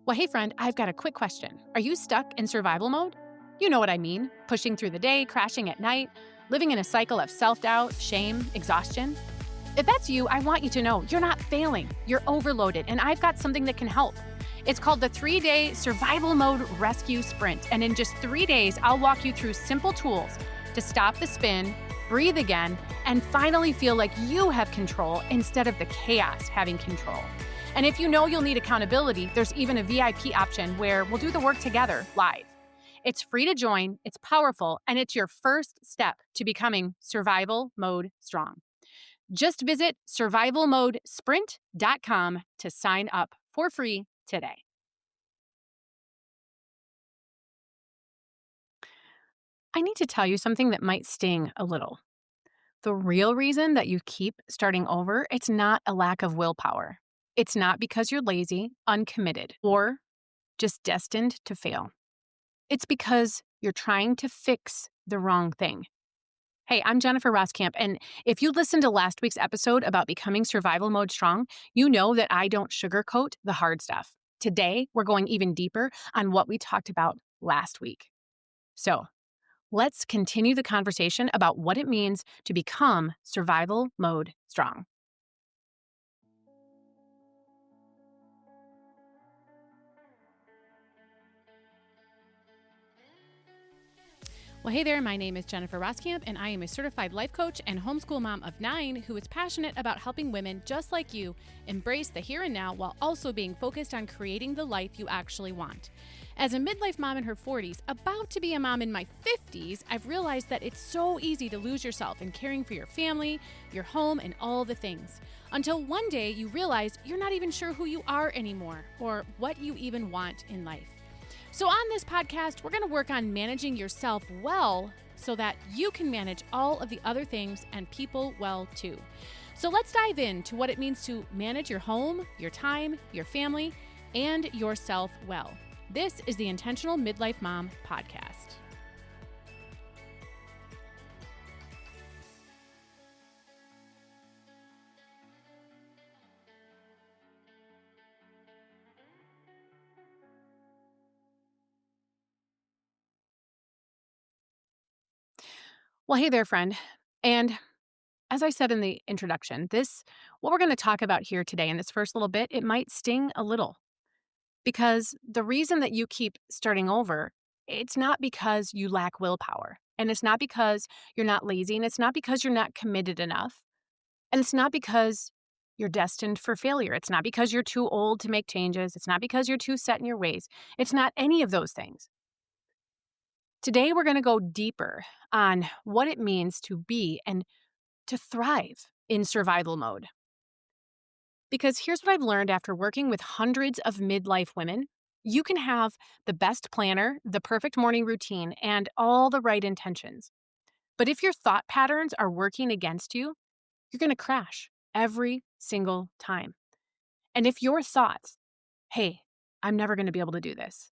Well, hey, friend, I've got a quick question. Are you stuck in survival mode? You know what I mean pushing through the day, crashing at night, living in a cycle of self doubt, shame, exhaustion. If that's you, I want you to know you're not failing. You're overloaded, and I've got something that can help. It's called the 3-Day Survival Mode Rescue Sprint. And in just 3 days, I'll walk you through simple tools to stop the spin, breathe again, and finally feel like you have control instead of the chaos having control. And if you know you'll need accountability, there's even a VIP option where we'll do the work together live. It's free to join, it's powerful, and it's your first step to becoming survival mode strong. Just visit survivalmodesprint.com to sign up for free today. I need to tell you something that might sting a little. The real reason that you keep starting over, it's not a lack of willpower. It's not because you're lazy, uncommitted, or just destined to fail. It's because you're trying to fix the wrong thing. Hey, I'm Jennifer Roskamp, and if you listened to last week's episode about becoming survival mode strong, you know that I don't sugarcoat the hard stuff. Today, we're going even deeper on what we talked about last week. So, let's continue the conversation about what it means to become survival mode strong. Well, hey there, my name is Jennifer Roskamp, and I am a certified life coach and homeschool mom of 9 who is passionate about helping women just like you embrace the here and now while also being focused on creating the life you actually want. As a midlife mom in her 40s, about to be a mom in my 50s, I've realized that it's so easy to lose yourself in caring for your family, your home, and all the things. Until one day you realize you're not even sure who you are anymore or what you even want in life. So on this podcast, we're going to work on managing yourself well so that you can manage all of the other things and people well too. So let's dive into what it means to manage your home, your time, your family, and yourself well. This is the Intentional Midlife Mom podcast. Well, hey there, friend. And as I said in the introduction, what we're going to talk about here today in this first little bit, it might sting a little because the reason that you keep starting over, it's not because you lack willpower, and it's not because you're not lazy, and it's not because you're not committed enough, and it's not because you're destined for failure. It's not because you're too old to make changes. It's not because you're too set in your ways. It's not any of those things. Today, we're going to go deeper on what it means to be and to thrive in survival mode. Because here's what I've learned after working with hundreds of midlife women. You can have the best planner, the perfect morning routine, and all the right intentions. But if your thought patterns are working against you, you're going to crash every single time. And if your thoughts, hey, I'm never going to be able to do this.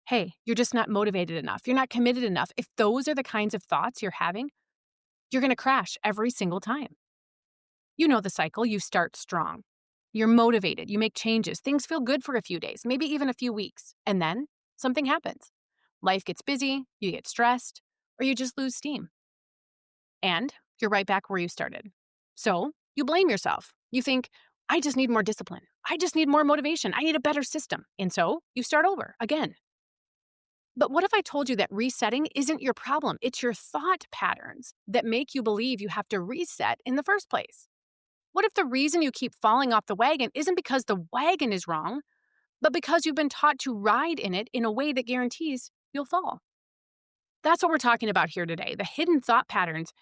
Hey, you're just not motivated enough. You're not committed enough. If those are the kinds of thoughts you're having, you're going to crash every single time. You know the cycle. You start strong. You're motivated. You make changes. Things feel good for a few days, maybe even a few weeks. And then something happens. Life gets busy, you get stressed, or you just lose steam. And you're right back where you started. So you blame yourself. You think, I just need more discipline. I just need more motivation. I need a better system. And so you start over again. But what if I told you that resetting isn't your problem? It's your thought patterns that make you believe you have to reset in the first place. What if the reason you keep falling off the wagon isn't because the wagon is wrong, but because you've been taught to ride in it in a way that guarantees you'll fall? That's what we're talking about here today, the hidden thought patterns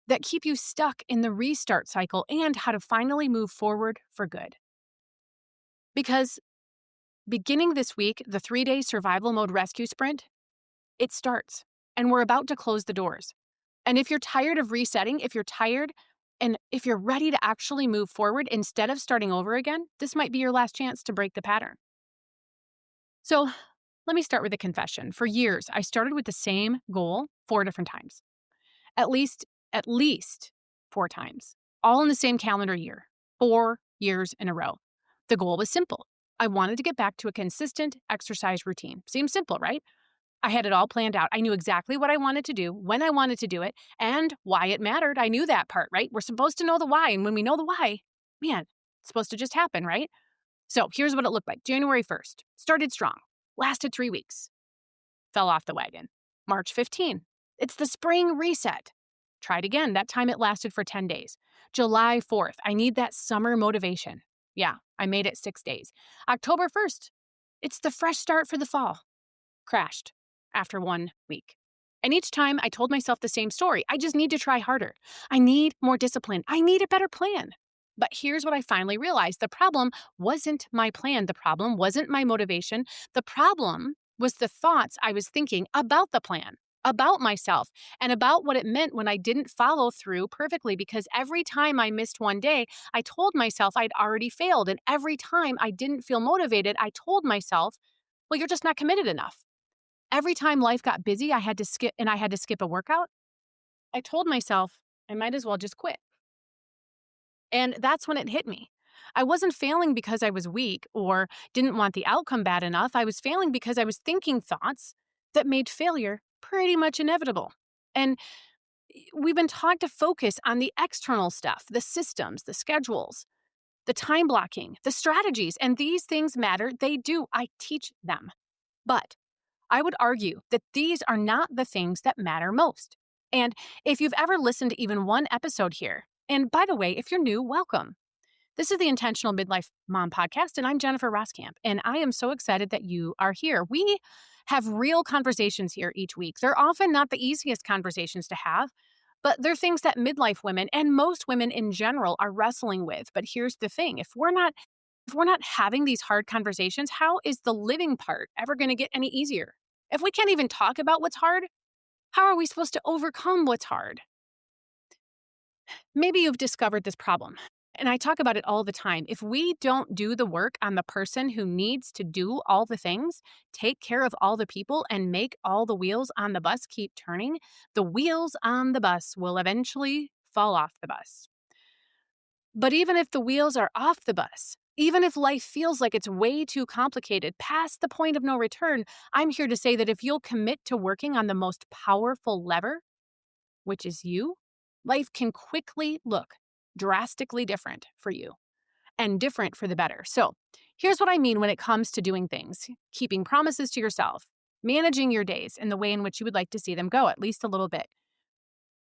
that keep you stuck in the restart cycle and how to finally move forward for good. Because beginning this week, the 3-Day Survival Mode Rescue Sprint, it starts, and we're about to close the doors. And if you're tired of resetting, if you're ready to actually move forward instead of starting over again, this might be your last chance to break the pattern. So let me start with a confession. For years, I started with the same goal 4 different times. At least 4 times, all in the same calendar year, 4 years in a row. The goal was simple. I wanted to get back to a consistent exercise routine. Seems simple, right? I had it all planned out. I knew exactly what I wanted to do, when I wanted to do it, and why it mattered. I knew that part, right? We're supposed to know the why. And when we know the why, man, it's supposed to just happen, right? So here's what it looked like. January 1st, started strong, lasted 3 weeks, fell off the wagon. March 15, it's the spring reset. Tried again. That time it lasted for 10 days. July 4th, I need that summer motivation. Yeah, I made it 6 days. October 1st, it's the fresh start for the fall. Crashed after 1 week. And each time I told myself the same story. I just need to try harder. I need more discipline. I need a better plan. But here's what I finally realized. The problem wasn't my plan. The problem wasn't my motivation. The problem was the thoughts I was thinking about the plan, about myself, and about what it meant when I didn't follow through perfectly. Because every time I missed one day, I told myself I'd already failed. And every time I didn't feel motivated, I told myself, well, you're just not committed enough. Every time life got busy, I had to skip a workout, I told myself I might as well just quit. And that's when it hit me. I wasn't failing because I was weak or didn't want the outcome bad enough. I was failing because I was thinking thoughts that made failure pretty much inevitable. And we've been taught to focus on the external stuff, the systems, the schedules, the time blocking, the strategies, and these things matter. They do. I teach them. But I would argue that these are not the things that matter most. And if you've ever listened to even one episode here, and by the way, if you're new, welcome. This is the Intentional Midlife Mom podcast, and I'm Jennifer Roskamp, and I am so excited that you are here. We have real conversations here each week. They're often not the easiest conversations to have, but they're things that midlife women and most women in general are wrestling with. But here's the thing, if we're not having these hard conversations, how is the living part ever going to get any easier? If we can't even talk about what's hard, how are we supposed to overcome what's hard? Maybe you've discovered this problem, and I talk about it all the time. If we don't do the work on the person who needs to do all the things, take care of all the people, and make all the wheels on the bus keep turning, the wheels on the bus will eventually fall off the bus. But even if the wheels are off the bus, even if life feels like it's way too complicated, past the point of no return, I'm here to say that if you'll commit to working on the most powerful lever, which is you, life can quickly look drastically different for you and different for the better. So here's what I mean when it comes to doing things, keeping promises to yourself, managing your days in the way in which you would like to see them go, at least a little bit.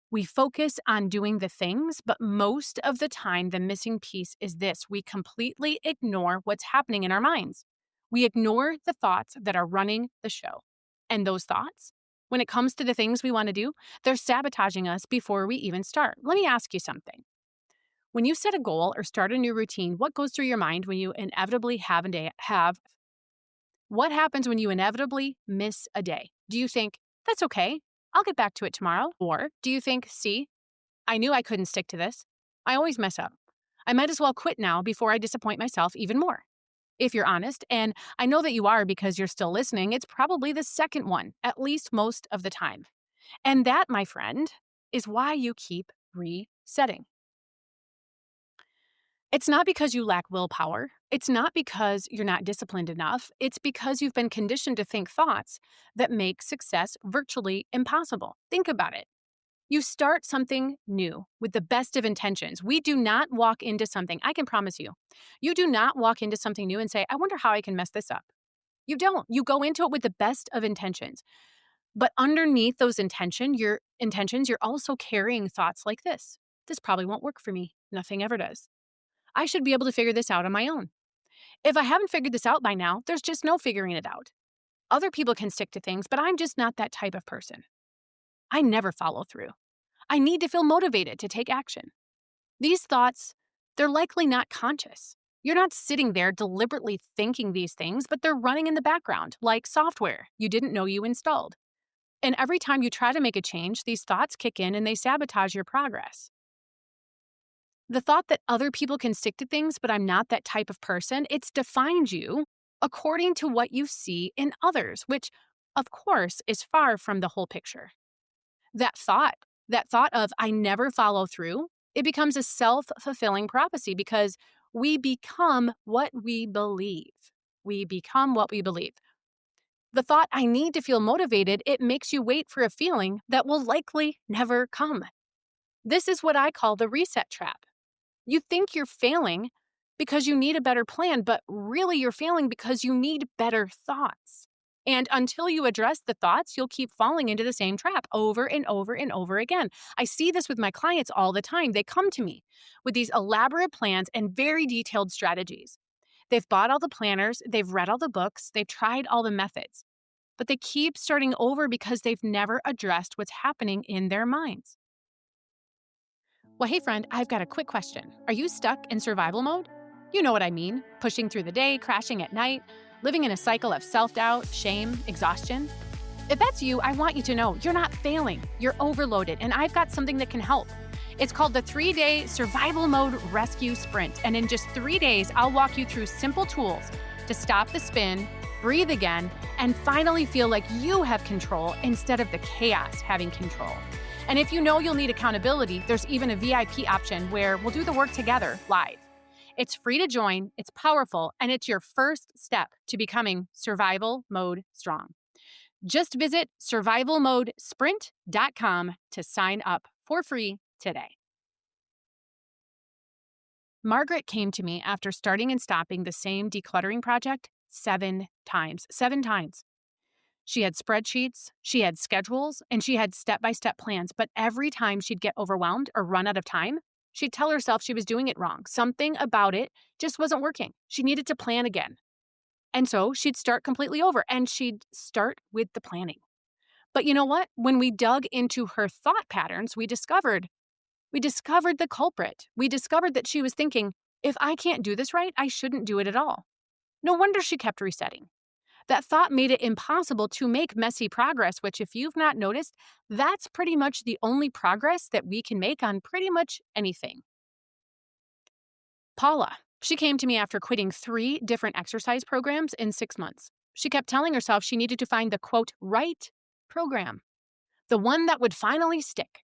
We focus on doing the things, but most of the time, the missing piece is this. We completely ignore what's happening in our minds. We ignore the thoughts that are running the show. And those thoughts, when it comes to the things we want to do, they're sabotaging us before we even start. Let me ask you something. When you set a goal or start a new routine, what goes through your mind when you inevitably what happens when you inevitably miss a day? Do you think, that's okay, I'll get back to it tomorrow? Or do you think, see, I knew I couldn't stick to this. I always mess up. I might as well quit now before I disappoint myself even more. If you're honest, and I know that you are because you're still listening, it's probably the second one, at least most of the time. And that, my friend, is why you keep resetting. It's not because you lack willpower. It's not because you're not disciplined enough. It's because you've been conditioned to think thoughts that make success virtually impossible. Think about it. You start something new with the best of intentions. We do not walk into something, I can promise you, you do not walk into something new and say, I wonder how I can mess this up. You don't. You go into it with the best of intentions. But underneath those your intentions, you're also carrying thoughts like this. This probably won't work for me. Nothing ever does. I should be able to figure this out on my own. If I haven't figured this out by now, there's just no figuring it out. Other people can stick to things, but I'm just not that type of person. I never follow through. I need to feel motivated to take action. These thoughts, they're likely not conscious. You're not sitting there deliberately thinking these things, but they're running in the background, like software you didn't know you installed. And every time you try to make a change, these thoughts kick in and they sabotage your progress. The thought that other people can stick to things, but I'm not that type of person, it's defined you according to what you see in others, which, of course, is far from the whole picture. That thought of I never follow through, it becomes a self-fulfilling prophecy because we become what we believe. We become what we believe. The thought, I need to feel motivated, it makes you wait for a feeling that will likely never come. This is what I call the reset trap. You think you're failing because you need a better plan, but really you're failing because you need better thoughts. And until you address the thoughts, you'll keep falling into the same trap over and over and over again. I see this with my clients all the time. They come to me with these elaborate plans and very detailed strategies. They've bought all the planners, they've read all the books, they've tried all the methods, but they keep starting over because they've never addressed what's happening in their minds. Well, hey, friend, I've got a quick question. Are you stuck in survival mode? You know what I mean, pushing through the day, crashing at night, living in a cycle of self-doubt, shame, exhaustion. If that's you, I want you to know you're not failing, you're overloaded, and I've got something that can help. It's called the 3-Day Survival Mode Rescue Sprint, and in just 3 days, I'll walk you through simple tools to stop the spin, breathe again, and finally feel like you have control instead of the chaos having control. And if you know you'll need accountability, there's even a VIP option where we'll do the work together live. It's free to join, it's powerful, and it's your first step to becoming survival mode strong. Just visit survivalmodesprint.com to sign up for free today. Margaret came to me after starting and stopping the same decluttering project 7 times. 7 times. She had spreadsheets, she had schedules, and she had step-by-step plans, but every time she'd get overwhelmed or run out of time, she'd tell herself she was doing it wrong. Something about it just wasn't working. She needed to plan again. And so she'd start completely over, and she'd start with the planning. But you know what? When we dug into her thought patterns, we discovered the culprit. We discovered that she was thinking, if I can't do this right, I shouldn't do it at all. No wonder she kept resetting. That thought made it impossible to make messy progress, which, if you've not noticed, that's pretty much the only progress that we can make on pretty much anything. Paula, she came to me after quitting 3 different exercise programs in 6 months. She kept telling herself she needed to find the, quote, right program, the one that would finally stick.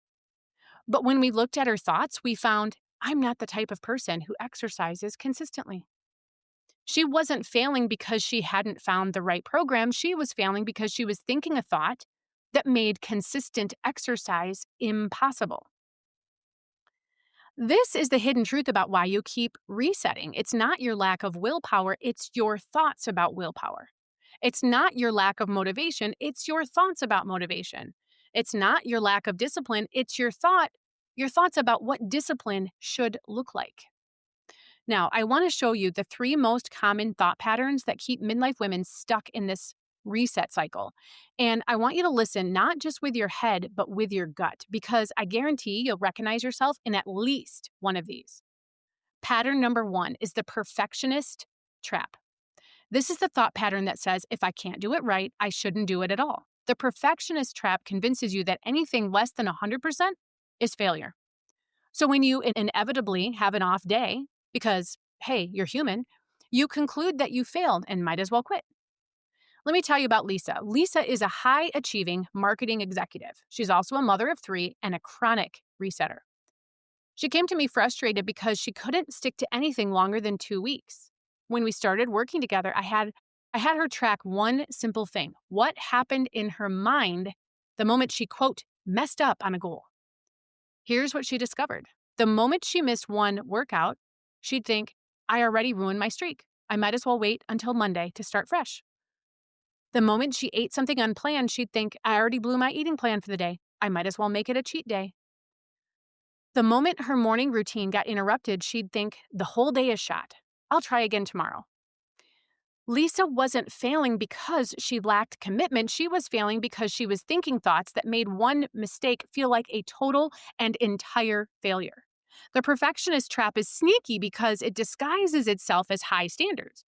But when we looked at her thoughts, we found I'm not the type of person who exercises consistently. She wasn't failing because she hadn't found the right program. She was failing because she was thinking a thought that made consistent exercise impossible. This is the hidden truth about why you keep resetting. It's not your lack of willpower, it's your thoughts about willpower. It's not your lack of motivation, it's your thoughts about motivation. It's not your lack of discipline, it's your thoughts about what discipline should look like. Now, I want to show you the 3 most common thought patterns that keep midlife women stuck in this reset cycle. And I want you to listen not just with your head, but with your gut, because I guarantee you'll recognize yourself in at least one of these. Pattern number 1 is the perfectionist trap. This is the thought pattern that says, if I can't do it right, I shouldn't do it at all. The perfectionist trap convinces you that anything less than 100% is failure. So when you inevitably have an off day, because, hey, you're human, you conclude that you failed and might as well quit. Let me tell you about Lisa. Lisa is a high-achieving marketing executive. She's also a mother of 3 and a chronic resetter. She came to me frustrated because she couldn't stick to anything longer than 2 weeks. When we started working together, I had her track one simple thing: what happened in her mind the moment she, quote, messed up on a goal. Here's what she discovered. The moment she missed one workout, she'd think, I already ruined my streak. I might as well wait until Monday to start fresh. The moment she ate something unplanned, she'd think, I already blew my eating plan for the day. I might as well make it a cheat day. The moment her morning routine got interrupted, she'd think, the whole day is shot. I'll try again tomorrow. Lisa wasn't failing because she lacked commitment. She was failing because she was thinking thoughts that made one mistake feel like a total and entire failure. The perfectionist trap is sneaky because it disguises itself as high standards.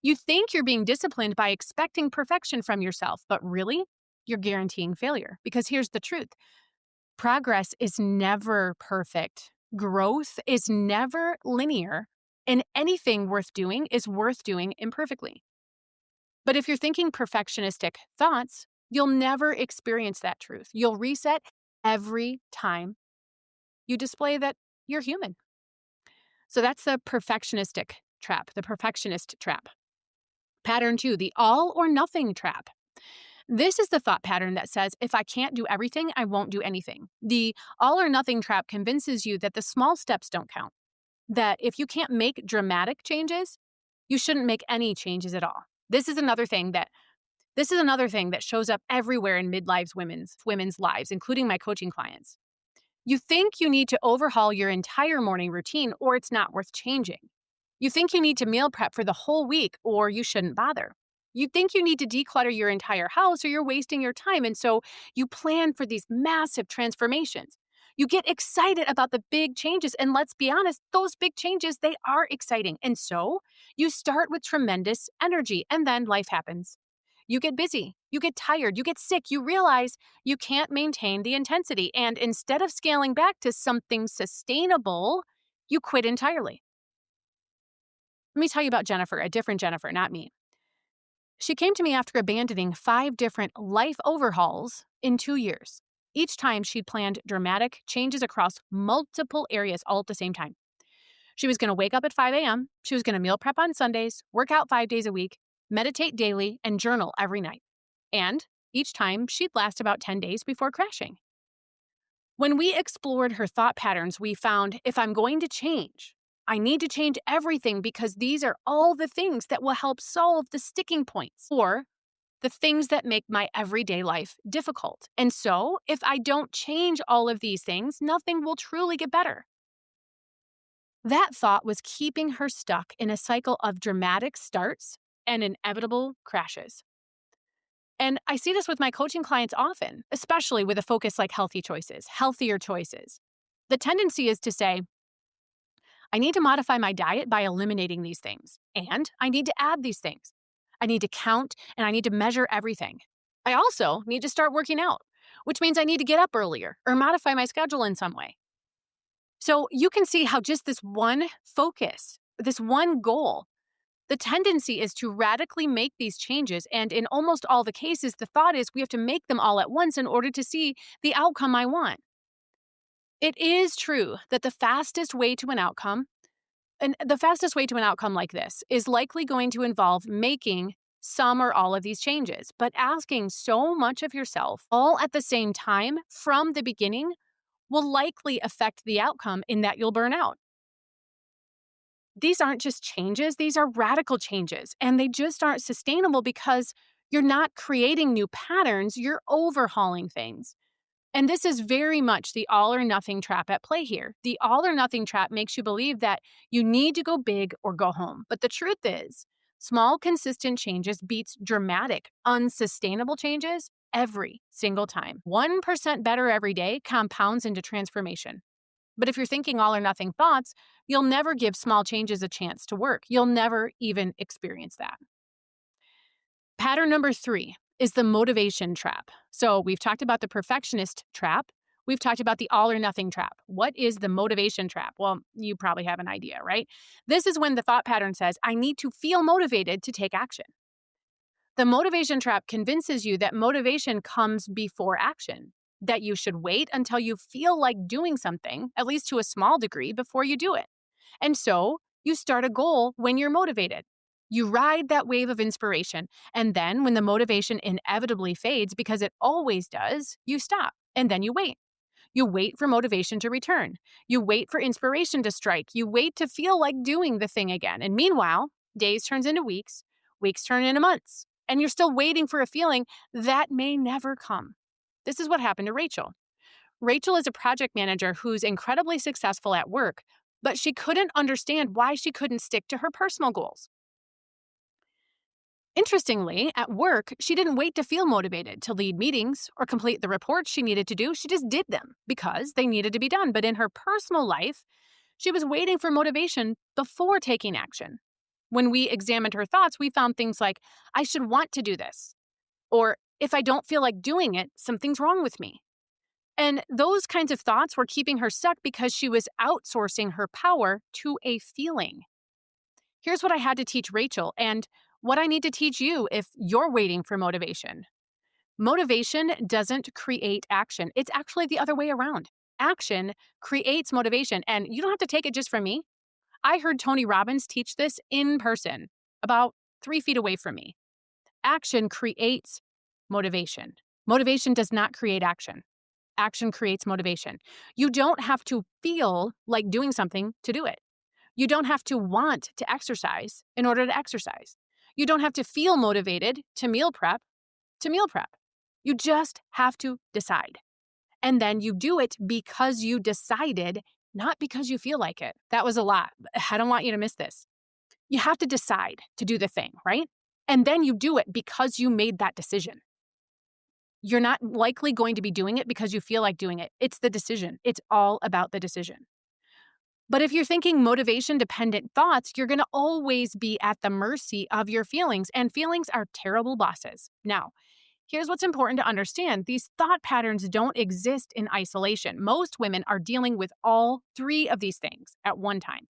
You think you're being disciplined by expecting perfection from yourself, but really, you're guaranteeing failure. Because here's the truth: progress is never perfect. Growth is never linear, and anything worth doing is worth doing imperfectly. But if you're thinking perfectionistic thoughts, you'll never experience that truth. You'll reset every time you display that you're human. So that's the perfectionist trap. Pattern 2, the all or nothing trap. This is the thought pattern that says, if I can't do everything, I won't do anything. The all or nothing trap convinces you that the small steps don't count, that if you can't make dramatic changes, you shouldn't make any changes at all. This is another thing that shows up everywhere in midlife women's lives, including my coaching clients. You think you need to overhaul your entire morning routine or it's not worth changing. You think you need to meal prep for the whole week or you shouldn't bother. You think you need to declutter your entire house or you're wasting your time. And so you plan for these massive transformations. You get excited about the big changes. And let's be honest, those big changes, they are exciting. And so you start with tremendous energy and then life happens. You get busy, you get tired, you get sick, you realize you can't maintain the intensity. And instead of scaling back to something sustainable, you quit entirely. Let me tell you about Jennifer, a different Jennifer, not me. She came to me after abandoning 5 different life overhauls in 2 years. Each time she'd planned dramatic changes across multiple areas all at the same time. She was going to wake up at 5 a.m., she was going to meal prep on Sundays, work out 5 days a week, meditate daily, and journal every night. And each time, she'd last about 10 days before crashing. When we explored her thought patterns, we found if I'm going to change, I need to change everything because these are all the things that will help solve the sticking points or the things that make my everyday life difficult. And so, if I don't change all of these things, nothing will truly get better. That thought was keeping her stuck in a cycle of dramatic starts and inevitable crashes. And I see this with my coaching clients often, especially with a focus like healthy choices, healthier choices. The tendency is to say, I need to modify my diet by eliminating these things, and I need to add these things. I need to count and I need to measure everything. I also need to start working out, which means I need to get up earlier or modify my schedule in some way. So you can see how just this one focus, this one goal, the tendency is to radically make these changes. And in almost all the cases, the thought is we have to make them all at once in order to see the outcome I want. It is true that the fastest way to an outcome like this is likely going to involve making some or all of these changes, but asking so much of yourself all at the same time from the beginning will likely affect the outcome in that you'll burn out. These aren't just changes, these are radical changes, and they just aren't sustainable because you're not creating new patterns, you're overhauling things. And this is very much the all or nothing trap at play here. The all or nothing trap makes you believe that you need to go big or go home. But the truth is, small, consistent changes beats dramatic, unsustainable changes every single time. 1% better every day compounds into transformation. But if you're thinking all or nothing thoughts, you'll never give small changes a chance to work. You'll never even experience that. Pattern number 3 is the motivation trap. So we've talked about the perfectionist trap. We've talked about the all or nothing trap. What is the motivation trap? Well, you probably have an idea, right? This is when the thought pattern says, I need to feel motivated to take action. The motivation trap convinces you that motivation comes before action, that you should wait until you feel like doing something, at least to a small degree, before you do it. And so you start a goal when you're motivated. You ride that wave of inspiration, and then when the motivation inevitably fades, because it always does, you stop, and then you wait. You wait for motivation to return. You wait for inspiration to strike. You wait to feel like doing the thing again. And meanwhile, days turns into weeks, weeks turn into months, and you're still waiting for a feeling that may never come. This is what happened to Rachel. Rachel is a project manager who's incredibly successful at work, but she couldn't understand why she couldn't stick to her personal goals. Interestingly, at work, she didn't wait to feel motivated to lead meetings or complete the reports she needed to do. She just did them because they needed to be done. But in her personal life, she was waiting for motivation before taking action. When we examined her thoughts, we found things like, I should want to do this. Or, if I don't feel like doing it, something's wrong with me. And those kinds of thoughts were keeping her stuck because she was outsourcing her power to a feeling. Here's what I had to teach Rachel and what I need to teach you if you're waiting for motivation. Motivation doesn't create action. It's actually the other way around. Action creates motivation, and you don't have to take it just from me. I heard Tony Robbins teach this in person about 3 feet away from me. Action creates motivation. Motivation does not create action. Action creates motivation. You don't have to feel like doing something to do it. You don't have to want to exercise in order to exercise. You don't have to feel motivated to meal prep to meal prep. You just have to decide. And then you do it because you decided, not because you feel like it. That was a lot. I don't want you to miss this. You have to decide to do the thing, right? And then you do it because you made that decision. You're not likely going to be doing it because you feel like doing it. It's the decision. It's all about the decision. But if you're thinking motivation dependent thoughts, you're going to always be at the mercy of your feelings, and feelings are terrible bosses. Now, here's what's important to understand. These thought patterns don't exist in isolation. Most women are dealing with all three of these things at one time.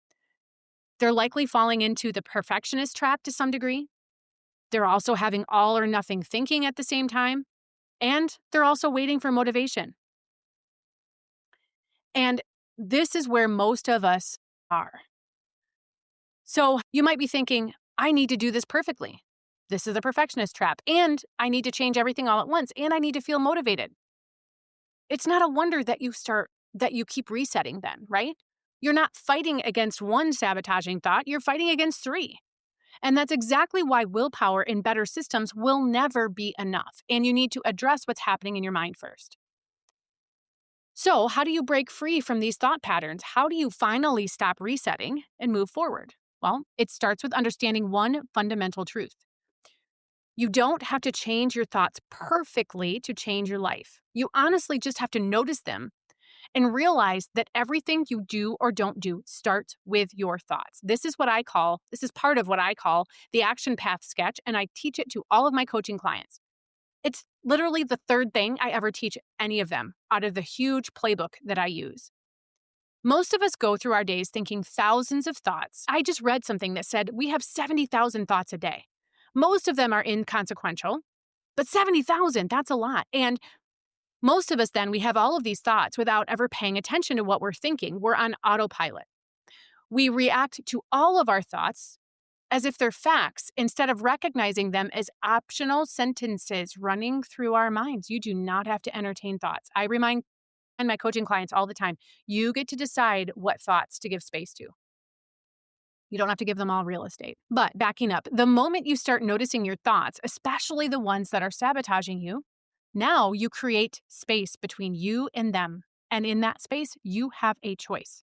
They're likely falling into the perfectionist trap to some degree. They're also having all or nothing thinking at the same time. And they're also waiting for motivation. And this is where most of us are. So you might be thinking, I need to do this perfectly. This is a perfectionist trap. And I need to change everything all at once. And I need to feel motivated. It's not a wonder that you keep resetting then, right? You're not fighting against one sabotaging thought. You're fighting against three. And that's exactly why willpower in better systems will never be enough. And you need to address what's happening in your mind first. So, how do you break free from these thought patterns? How do you finally stop resetting and move forward? Well, it starts with understanding one fundamental truth. You don't have to change your thoughts perfectly to change your life. You honestly just have to notice them and realize that everything you do or don't do starts with your thoughts. This is part of what I call the action path sketch, and I teach it to all of my coaching clients. It's literally the third thing I ever teach any of them out of the huge playbook that I use. Most of us go through our days thinking thousands of thoughts. I just read something that said we have 70,000 thoughts a day. Most of them are inconsequential, but 70,000, that's a lot. And most of us then, we have all of these thoughts without ever paying attention to what we're thinking. We're on autopilot. We react to all of our thoughts as if they're facts instead of recognizing them as optional sentences running through our minds. You do not have to entertain thoughts. I remind my coaching clients all the time, you get to decide what thoughts to give space to. You don't have to give them all real estate. But backing up, the moment you start noticing your thoughts, especially the ones that are sabotaging you, now you create space between you and them. And in that space, you have a choice.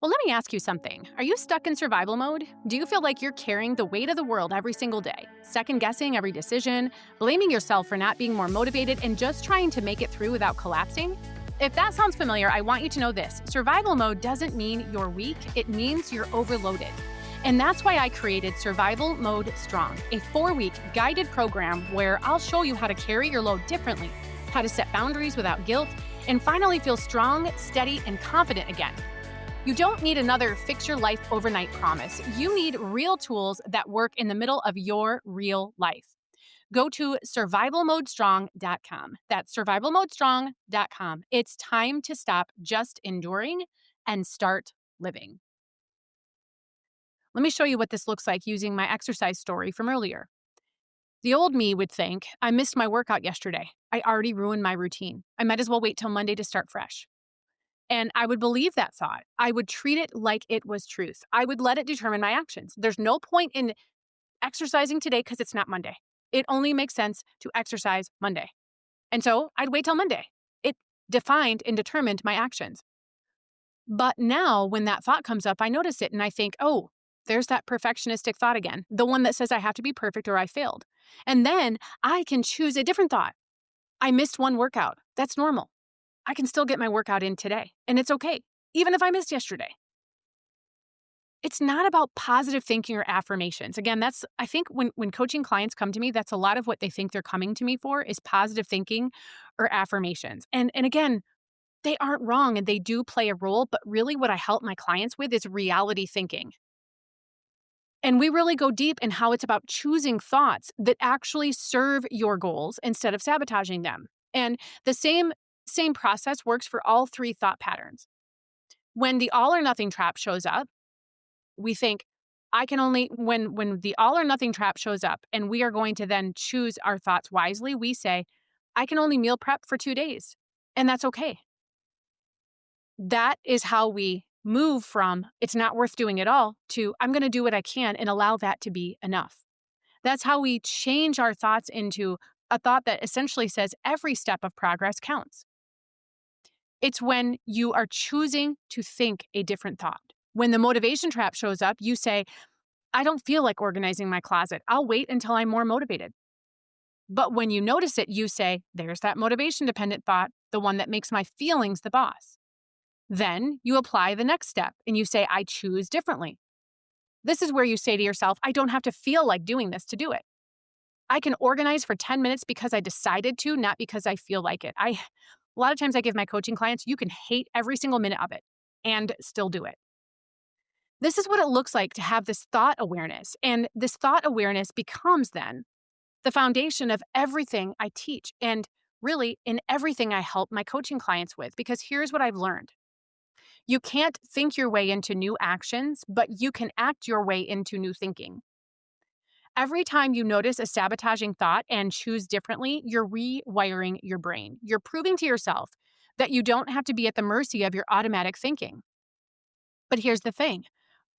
Well, let me ask you something. Are you stuck in survival mode? Do you feel like you're carrying the weight of the world every single day, second guessing every decision, blaming yourself for not being more motivated, and just trying to make it through without collapsing? If that sounds familiar, I want you to know this. Survival mode doesn't mean you're weak, it means you're overloaded. And that's why I created Survival Mode Strong, a 4-week guided program where I'll show you how to carry your load differently, how to set boundaries without guilt, and finally feel strong, steady, and confident again. You don't need another fix your life overnight promise. You need real tools that work in the middle of your real life. Go to survivalmodestrong.com. That's survivalmodestrong.com. It's time to stop just enduring and start living. Let me show you what this looks like using my exercise story from earlier. The old me would think, I missed my workout yesterday. I already ruined my routine. I might as well wait till Monday to start fresh. And I would believe that thought. I would treat it like it was truth. I would let it determine my actions. There's no point in exercising today because it's not Monday. It only makes sense to exercise Monday. And so I'd wait till Monday. It defined and determined my actions. But now when that thought comes up, I notice it and I think, oh, there's that perfectionistic thought again, the one that says I have to be perfect or I failed. And then I can choose a different thought. I missed one workout. That's normal. I can still get my workout in today, and it's okay, even if I missed yesterday. It's not about positive thinking or affirmations. Again, I think when coaching clients come to me, that's a lot of what they think they're coming to me for is positive thinking or affirmations. And again, they aren't wrong and they do play a role, but really what I help my clients with is reality thinking. And we really go deep in how it's about choosing thoughts that actually serve your goals instead of sabotaging them. And the same process works for all three thought patterns. When the all or nothing trap shows up, we think, I can only when the all or nothing trap shows up and we are going to then choose our thoughts wisely, we say, I can only meal prep for 2 days, and that's okay. That is how we move from it's not worth doing at all to I'm going to do what I can and allow that to be enough. That's how we change our thoughts into a thought that essentially says every step of progress counts. It's when you are choosing to think a different thought. When the motivation trap shows up, you say, I don't feel like organizing my closet. I'll wait until I'm more motivated. But when you notice it, you say, there's that motivation dependent thought, the one that makes my feelings the boss. Then you apply the next step and you say, I choose differently. This is where you say to yourself, I don't have to feel like doing this to do it. I can organize for 10 minutes because I decided to, not because I feel like it. A lot of times I give my coaching clients, you can hate every single minute of it and still do it. This is what it looks like to have this thought awareness. And this thought awareness becomes then the foundation of everything I teach and really in everything I help my coaching clients with. Because here's what I've learned. You can't think your way into new actions, but you can act your way into new thinking. Every time you notice a sabotaging thought and choose differently, you're rewiring your brain. You're proving to yourself that you don't have to be at the mercy of your automatic thinking. But here's the thing.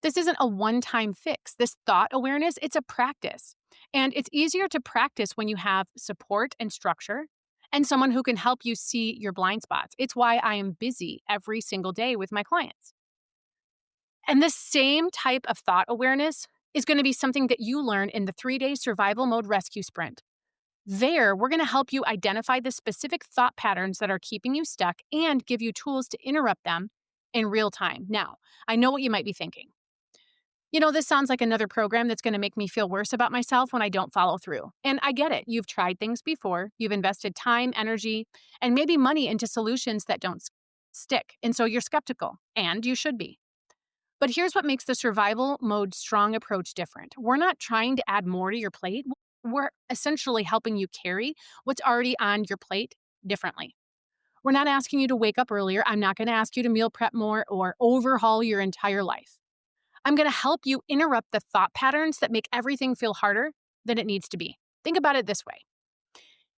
This isn't a one-time fix. This thought awareness, it's a practice. And it's easier to practice when you have support and structure and someone who can help you see your blind spots. It's why I am busy every single day with my clients. And this same type of thought awareness is going to be something that you learn in the 3-day survival mode rescue sprint. There, we're going to help you identify the specific thought patterns that are keeping you stuck and give you tools to interrupt them in real time. Now, I know what you might be thinking. This sounds like another program that's going to make me feel worse about myself when I don't follow through. And I get it. You've tried things before. You've invested time, energy, and maybe money into solutions that don't stick. And so you're skeptical, and you should be. But here's what makes the survival mode strong approach different. We're not trying to add more to your plate. We're essentially helping you carry what's already on your plate differently. We're not asking you to wake up earlier. I'm not going to ask you to meal prep more or overhaul your entire life. I'm going to help you interrupt the thought patterns that make everything feel harder than it needs to be. Think about it this way.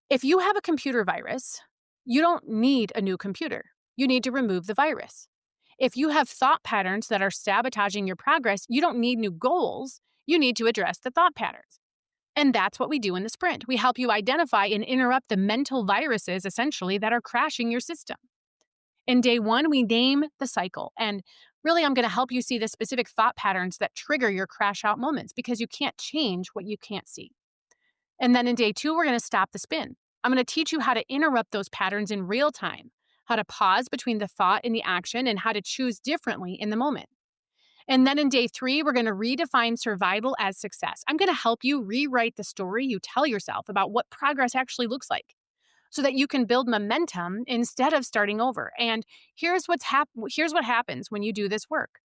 If you have a computer virus, you don't need a new computer. You need to remove the virus. If you have thought patterns that are sabotaging your progress, you don't need new goals. You need to address the thought patterns. And that's what we do in the sprint. We help you identify and interrupt the mental viruses, essentially, that are crashing your system. In day 1, we name the cycle. And really, I'm going to help you see the specific thought patterns that trigger your crash out moments because you can't change what you can't see. And then in day 2, we're going to stop the spin. I'm going to teach you how to interrupt those patterns in real time, how to pause between the thought and the action, and how to choose differently in the moment. And then in day 3, we're going to redefine survival as success. I'm going to help you rewrite the story you tell yourself about what progress actually looks like so that you can build momentum instead of starting over. And here's what happens when you do this work.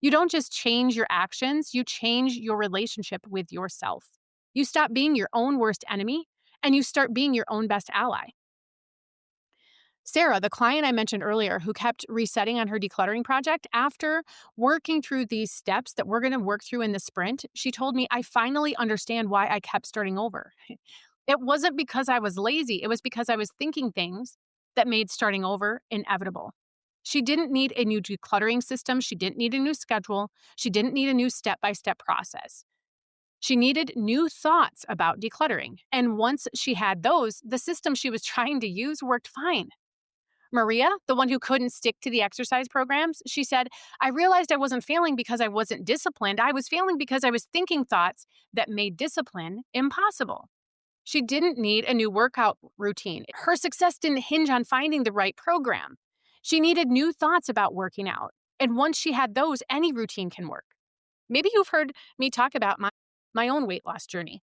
You don't just change your actions, you change your relationship with yourself. You stop being your own worst enemy and you start being your own best ally. Sarah, the client I mentioned earlier who kept resetting on her decluttering project, after working through these steps that we're going to work through in the sprint, she told me, I finally understand why I kept starting over. It wasn't because I was lazy. It was because I was thinking things that made starting over inevitable. She didn't need a new decluttering system. She didn't need a new schedule. She didn't need a new step-by-step process. She needed new thoughts about decluttering. And once she had those, the system she was trying to use worked fine. Maria, the one who couldn't stick to the exercise programs, she said, I realized I wasn't failing because I wasn't disciplined. I was failing because I was thinking thoughts that made discipline impossible. She didn't need a new workout routine. Her success didn't hinge on finding the right program. She needed new thoughts about working out. And once she had those, any routine can work. Maybe you've heard me talk about my own weight loss journey.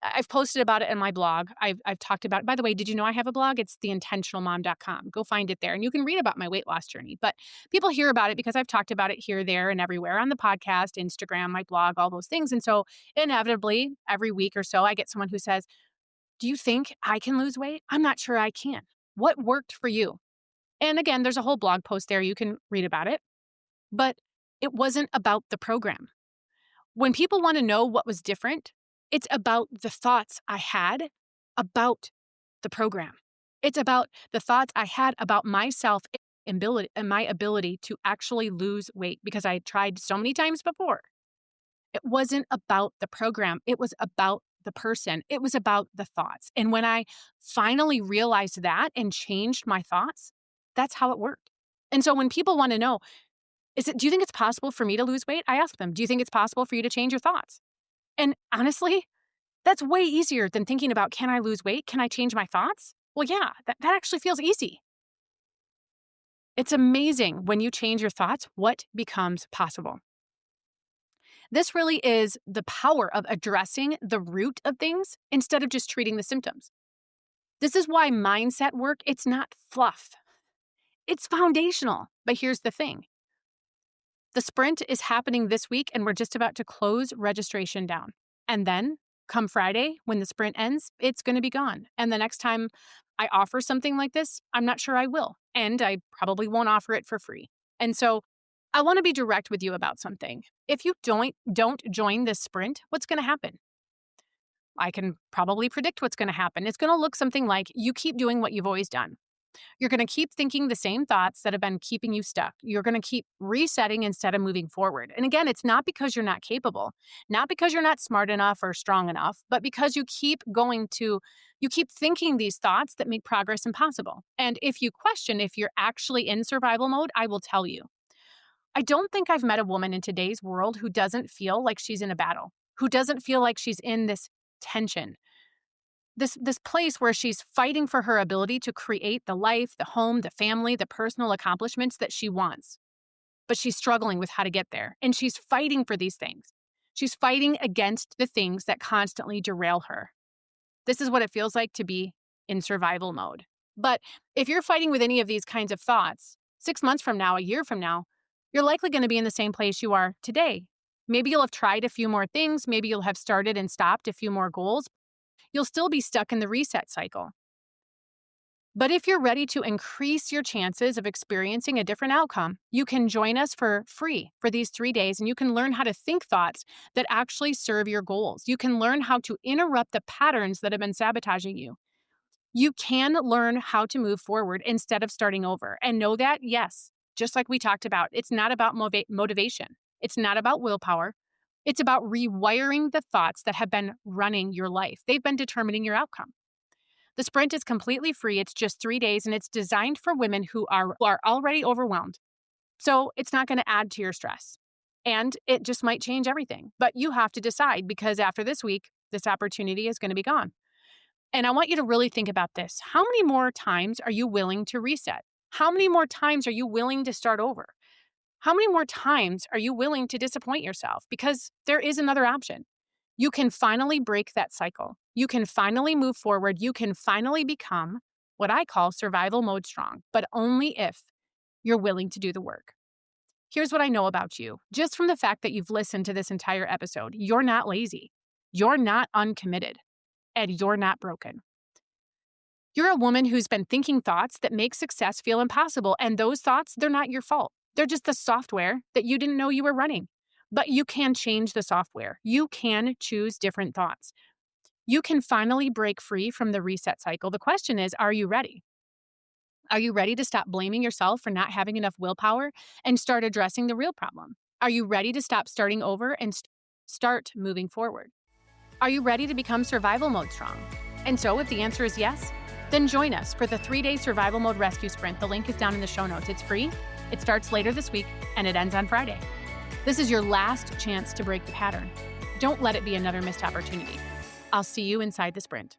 I've posted about it in my blog. I've talked about it. By the way, did you know I have a blog? It's theintentionalmom.com. Go find it there and you can read about my weight loss journey. But people hear about it because I've talked about it here, there, and everywhere on the podcast, Instagram, my blog, all those things. And so inevitably, every week or so, I get someone who says, do you think I can lose weight? I'm not sure I can. What worked for you? And again, there's a whole blog post there. You can read about it. But it wasn't about the program. When people want to know what was different, it's about the thoughts I had about the program. It's about the thoughts I had about myself and my ability to actually lose weight because I had tried so many times before. It wasn't about the program. It was about the person. It was about the thoughts. And when I finally realized that and changed my thoughts, that's how it worked. And so when people want to know, do you think it's possible for me to lose weight? I ask them, do you think it's possible for you to change your thoughts? And honestly, that's way easier than thinking about, can I lose weight? Can I change my thoughts? Well, yeah, that actually feels easy. It's amazing when you change your thoughts, what becomes possible. This really is the power of addressing the root of things instead of just treating the symptoms. This is why mindset work, it's not fluff. It's foundational. But here's the thing. The sprint is happening this week and we're just about to close registration down. And then come Friday, when the sprint ends, it's going to be gone. And the next time I offer something like this, I'm not sure I will. And I probably won't offer it for free. And so I want to be direct with you about something. If you don't join this sprint, what's going to happen? I can probably predict what's going to happen. It's going to look something like you keep doing what you've always done. You're going to keep thinking the same thoughts that have been keeping you stuck. You're going to keep resetting instead of moving forward. And again, it's not because you're not capable, not because you're not smart enough or strong enough, but because you keep thinking these thoughts that make progress impossible. And if you question if you're actually in survival mode, I will tell you. I don't think I've met a woman in today's world who doesn't feel like she's in a battle, who doesn't feel like she's in this tension. This place where she's fighting for her ability to create the life, the home, the family, the personal accomplishments that she wants. But she's struggling with how to get there. And she's fighting for these things. She's fighting against the things that constantly derail her. This is what it feels like to be in survival mode. But if you're fighting with any of these kinds of thoughts, 6 months from now, a year from now, you're likely going to be in the same place you are today. Maybe you'll have tried a few more things. Maybe you'll have started and stopped a few more goals. You'll still be stuck in the reset cycle. But if you're ready to increase your chances of experiencing a different outcome, you can join us for free for these 3 days, and you can learn how to think thoughts that actually serve your goals. You can learn how to interrupt the patterns that have been sabotaging you. You can learn how to move forward instead of starting over. And know that, yes, just like we talked about, it's not about motivation. It's not about willpower. It's about rewiring the thoughts that have been running your life. They've been determining your outcome. The sprint is completely free. It's just 3 days, and it's designed for women who are already overwhelmed. So it's not going to add to your stress. And it just might change everything. But you have to decide, because after this week, this opportunity is going to be gone. And I want you to really think about this. How many more times are you willing to reset? How many more times are you willing to start over? How many more times are you willing to disappoint yourself? Because there is another option. You can finally break that cycle. You can finally move forward. You can finally become what I call survival mode strong, but only if you're willing to do the work. Here's what I know about you. Just from the fact that you've listened to this entire episode, you're not lazy. You're not uncommitted. And you're not broken. You're a woman who's been thinking thoughts that make success feel impossible, and those thoughts, they're not your fault. They're just the software that you didn't know you were running. But you can change the software. You can choose different thoughts. You can finally break free from the reset cycle. The question is, are you ready? Are you ready to stop blaming yourself for not having enough willpower and start addressing the real problem? Are you ready to stop starting over and start moving forward? Are you ready to become survival mode strong? And so if the answer is yes, then join us for the 3-day survival mode rescue sprint. The link is down in the show notes. It's free. It starts later this week and it ends on Friday. This is your last chance to break the pattern. Don't let it be another missed opportunity. I'll see you inside the sprint.